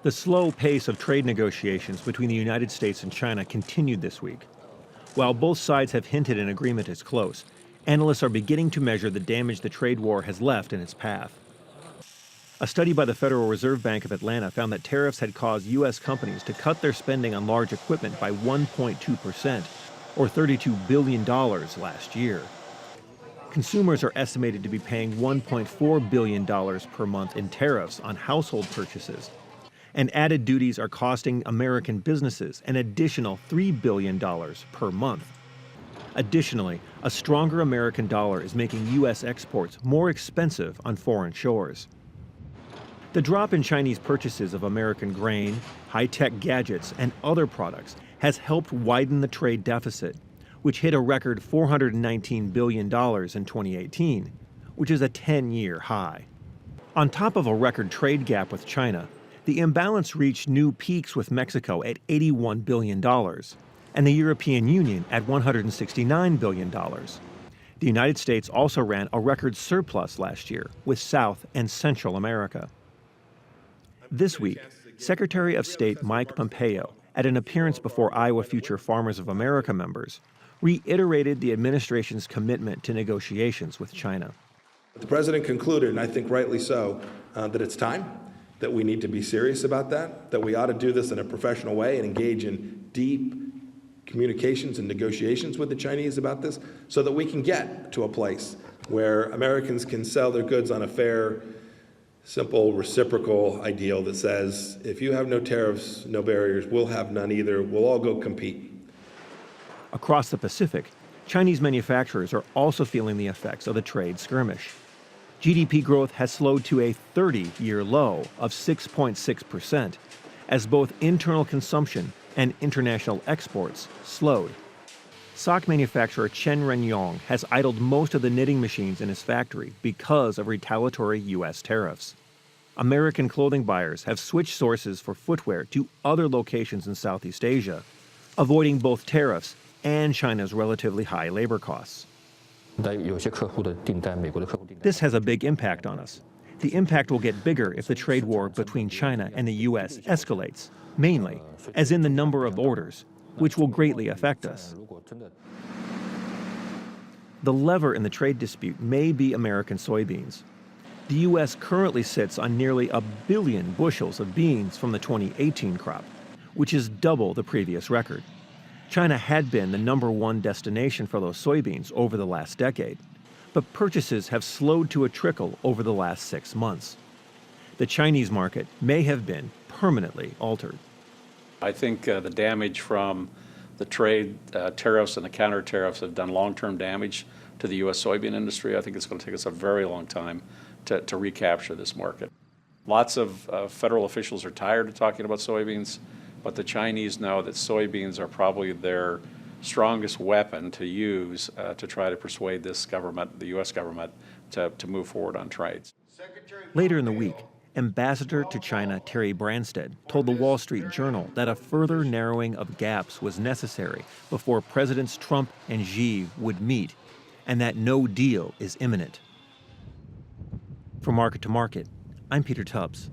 The slow pace of trade negotiations between the United States and China continued this week. While both sides have hinted an agreement is close, analysts are beginning to measure the damage the trade war has left in its path. A study by the Federal Reserve Bank of Atlanta found that tariffs had caused U.S. companies to cut their spending on large equipment by 1.2%, or $32 billion last year. Consumers are estimated to be paying $1.4 billion per month in tariffs on household purchases, and added duties are costing American businesses an additional $3 billion per month. Additionally, a stronger American dollar is making U.S. exports more expensive on foreign shores. The drop in Chinese purchases of American grain, high-tech gadgets, and other products has helped widen the trade deficit, which hit a record $419 billion in 2018, which is a 10-year high. On top of a record trade gap with China, the imbalance reached new peaks with Mexico at $81 billion and the European Union at $169 billion. The United States also ran a record surplus last year with South and Central America. This week, Secretary of State Mike Pompeo, at an appearance before Iowa Future Farmers of America members, reiterated the administration's commitment to negotiations with China. The president concluded, and I think rightly so, that it's time, that we need to be serious about that we ought to do this in a professional way and engage in deep communications and negotiations with the Chinese about this so that we can get to a place where Americans can sell their goods on a fair, simple, reciprocal ideal that says, if you have no tariffs, no barriers, we'll have none either. We'll all go compete. Across the Pacific, Chinese manufacturers are also feeling the effects of the trade skirmish. GDP growth has slowed to a 30-year low of 6.6%, as both internal consumption and international exports slowed. Sock manufacturer Chen Renyong has idled most of the knitting machines in his factory because of retaliatory U.S. tariffs. American clothing buyers have switched sources for footwear to other locations in Southeast Asia, avoiding both tariffs and China's relatively high labor costs. This has a big impact on us. The impact will get bigger if the trade war between China and the U.S. escalates, mainly, as in the number of orders, which will greatly affect us. The lever in the trade dispute may be American soybeans. The U.S. currently sits on nearly 1 billion bushels of beans from the 2018 crop, which is double the previous record. China had been the #1 destination for those soybeans over the last decade, but purchases have slowed to a trickle over the last 6 months. The Chinese market may have been permanently altered. I think the damage from the trade tariffs and the counter tariffs have done long-term damage to the U.S. soybean industry. I think it's going to take us a very long time to recapture this market. Lots of federal officials are tired of talking about soybeans, but the Chinese know that soybeans are probably their strongest weapon to use to try to persuade this government, the U.S. government, to move forward on trades. Later in the week, Ambassador to China Terry Branstad told the Wall Street Journal that a further narrowing of gaps was necessary before Presidents Trump and Xi would meet, and that no deal is imminent. For Market to Market, I'm Peter Tubbs.